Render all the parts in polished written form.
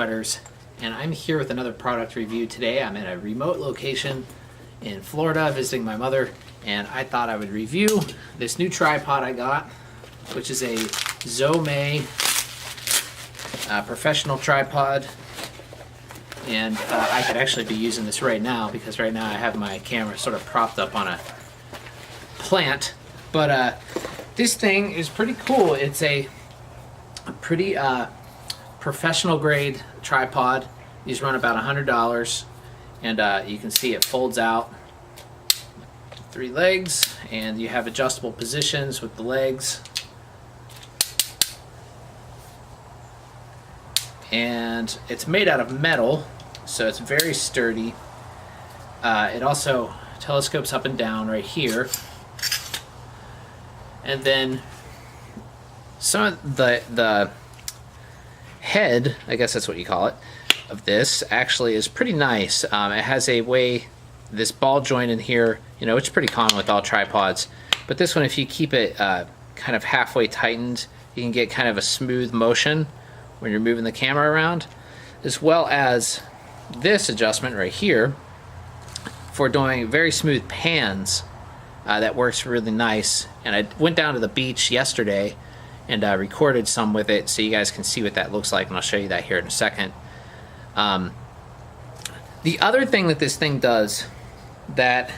Woodcutters, and I'm here with another product review today. I'm at a remote location in Florida visiting my mother, and I thought I would review this new tripod I got, which is a ZOMEi professional tripod. And I could actually be using this right now because right now I have my camera sort of propped up on a plant. But this thing is pretty cool. It's a pretty professional grade tripod. These run about $100, and you can see it folds out 3 legs, and you have adjustable positions with the legs. And it's made out of metal, so it's very sturdy. It also telescopes up and down right here. And then some of the head, I guess that's what you call it, of this actually is pretty nice. It has a way, this ball joint in here, you know, which is pretty common with all tripods. But this one, if you keep it kind of halfway tightened, you can get kind of a smooth motion when you're moving the camera around, as well as this adjustment right here for doing very smooth pans. That works really nice. And I went down to the beach yesterday and recorded some with it so you guys can see what that looks like, and I'll show you that here in a second. The other thing that this thing does that,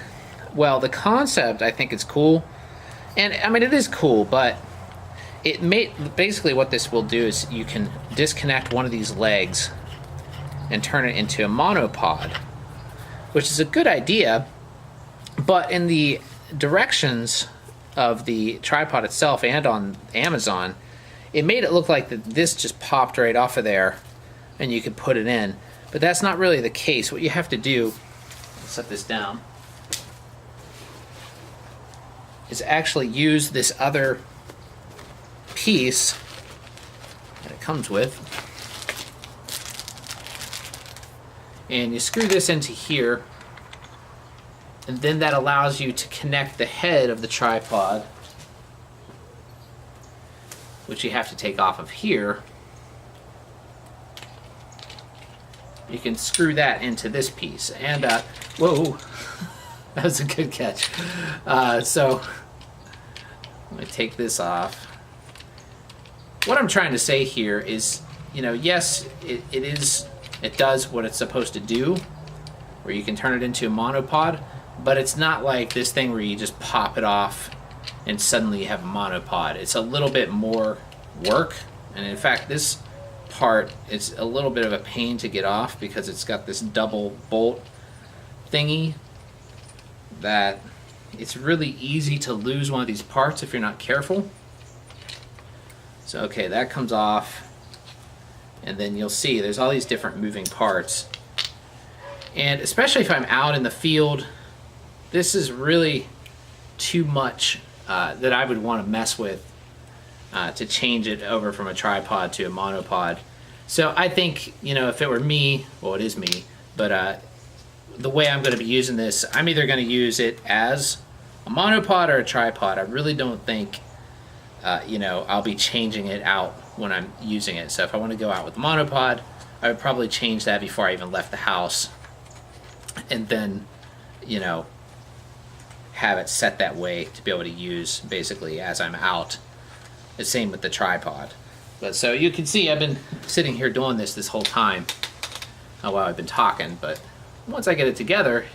well, the concept I think is cool, and I mean it is cool, but basically what this will do is you can disconnect one of these legs and turn it into a monopod, which is a good idea, but in the directions of the tripod itself and on Amazon, it made it look like that this just popped right off of there and you could put it in, but that's not really the case. What you have to do, set this down, is actually use this other piece that it comes with, and you screw this into here, and then that allows you to connect the head of the tripod, which you have to take off of here. You can screw that into this piece, and whoa, that was a good catch. So let me take this off. What I'm trying to say here is, you know, yes, it does what it's supposed to do, where you can turn it into a monopod, but it's not like this thing where you just pop it off and suddenly you have a monopod. It's a little bit more work, and in fact this part is a little bit of a pain to get off because it's got this double bolt thingy that it's really easy to lose one of these parts if you're not careful. So okay, that comes off, and then you'll see there's all these different moving parts, and especially if I'm out in the field, this is really too much that I would want to mess with to change it over from a tripod to a monopod. So I think, you know, if it were me, well, it is me, but the way I'm going to be using this, I'm either going to use it as a monopod or a tripod. I really don't think you know, I'll be changing it out when I'm using it. So if I want to go out with the monopod, I would probably change that before I even left the house, and then, you know, have it set that way to be able to use basically as I'm out. The same with the tripod. But so you can see I've been sitting here doing this whole time while I've been talking, but once I get it together,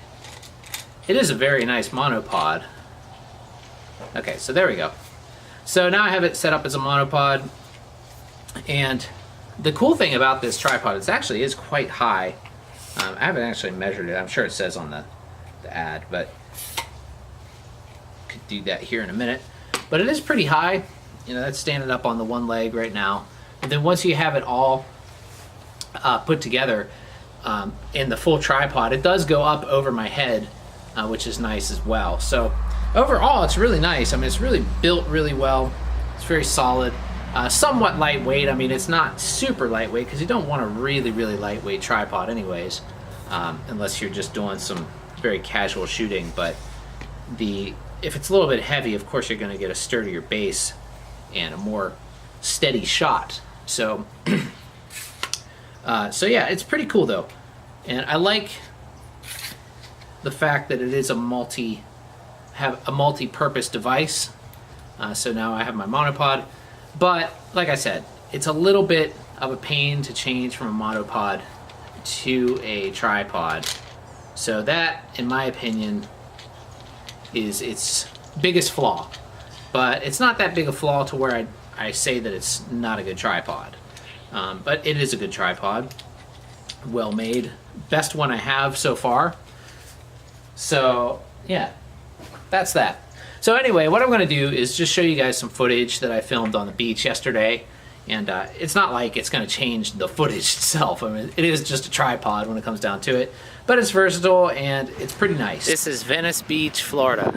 it is a very nice monopod. Okay, so there we go. So now I have it set up as a monopod, and the cool thing about this tripod is actually is quite high. I haven't actually measured it. I'm sure it says on the ad, but could do that here in a minute. But it is pretty high. You know, that's standing up on the one leg right now. And then once you have it all put together in the full tripod, it does go up over my head, which is nice as well. So overall, it's really nice. I mean, it's really built really well. It's very solid. Somewhat lightweight. I mean, it's not super lightweight because you don't want a really, really lightweight tripod anyways, unless you're just doing some very casual shooting. But if it's a little bit heavy, of course, you're going to get a sturdier base and a more steady shot. So So yeah, it's pretty cool though. And I like the fact that it is a multi-purpose device. So now I have my monopod, but like I said, it's a little bit of a pain to change from a monopod to a tripod. So that, in my opinion, is its biggest flaw. But it's not that big a flaw to where I say that it's not a good tripod. But it is a good tripod. Well made. Best one I have so far. So yeah, that's that. So anyway, what I'm going to do is just show you guys some footage that I filmed on the beach yesterday. And it's not like it's going to change the footage itself. I mean, it is just a tripod when it comes down to it. But it's versatile and it's pretty nice. This is Venice Beach, Florida.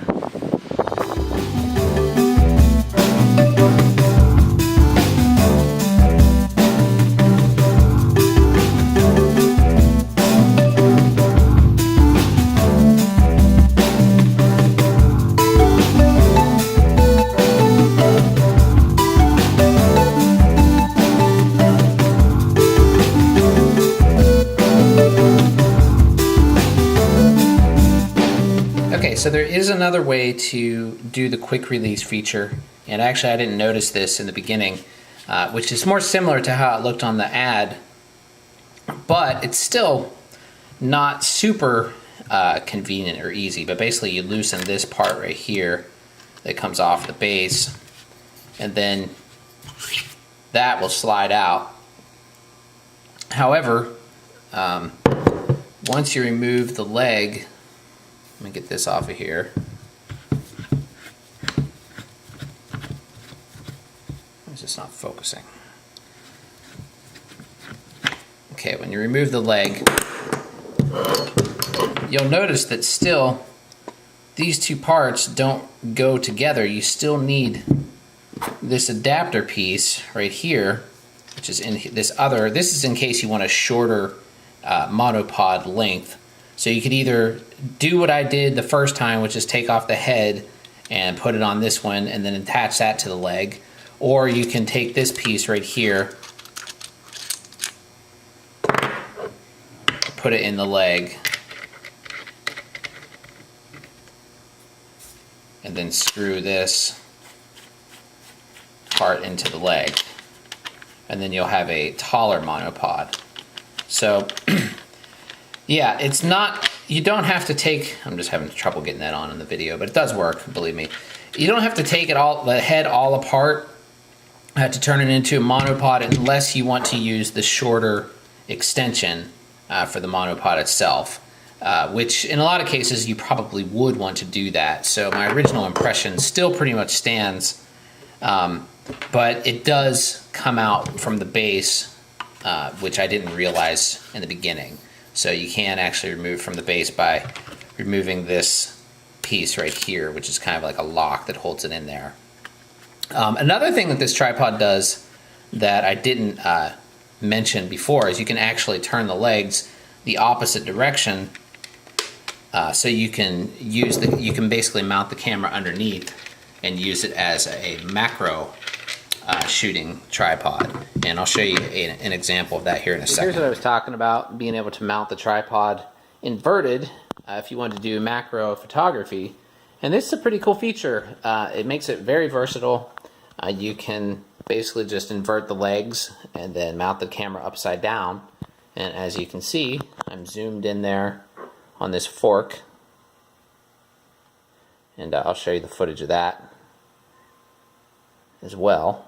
So there is another way to do the quick release feature, and actually I didn't notice this in the beginning, which is more similar to how it looked on the ad, but it's still not super convenient or easy. But basically you loosen this part right here that comes off the base, and then that will slide out. However, once you remove the leg, let me get this off of here. It's just not focusing. Okay, when you remove the leg, you'll notice that still these two parts don't go together. You still need this adapter piece right here, which is in this other. This is in case you want a shorter monopod length. So you could either do what I did the first time, which is take off the head and put it on this one and then attach that to the leg, or you can take this piece right here, put it in the leg, and then screw this part into the leg, and then you'll have a taller monopod. So yeah, it's not, you don't have to take, I'm just having trouble getting that on in the video, but it does work, believe me. You don't have to take it all, the head all apart to turn it into a monopod unless you want to use the shorter extension for the monopod itself, which in a lot of cases you probably would want to do that. So my original impression still pretty much stands, but it does come out from the base, which I didn't realize in the beginning. So you can actually remove from the base by removing this piece right here, which is kind of like a lock that holds it in there. Another thing that this tripod does that I didn't mention before is you can actually turn the legs the opposite direction, so you can use you can basically mount the camera underneath and use it as a macro shooting tripod, and I'll show you an example of that here in a second. Here's what I was talking about, being able to mount the tripod inverted if you want to do macro photography, and this is a pretty cool feature. It makes it very versatile. You can basically just invert the legs and then mount the camera upside down, and as you can see, I'm zoomed in there on this fork, and I'll show you the footage of that as well.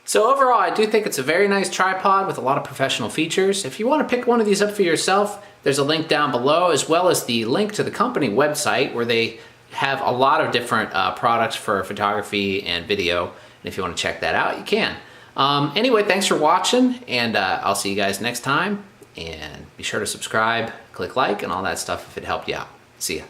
So overall, I do think it's a very nice tripod with a lot of professional features. If you want to pick one of these up for yourself, there's a link down below, as well as the link to the company website where they have a lot of different products for photography and video. And if you want to check that out, you can. Anyway, thanks for watching, and I'll see you guys next time. And be sure to subscribe, click like, and all that stuff if it helped you out. See ya.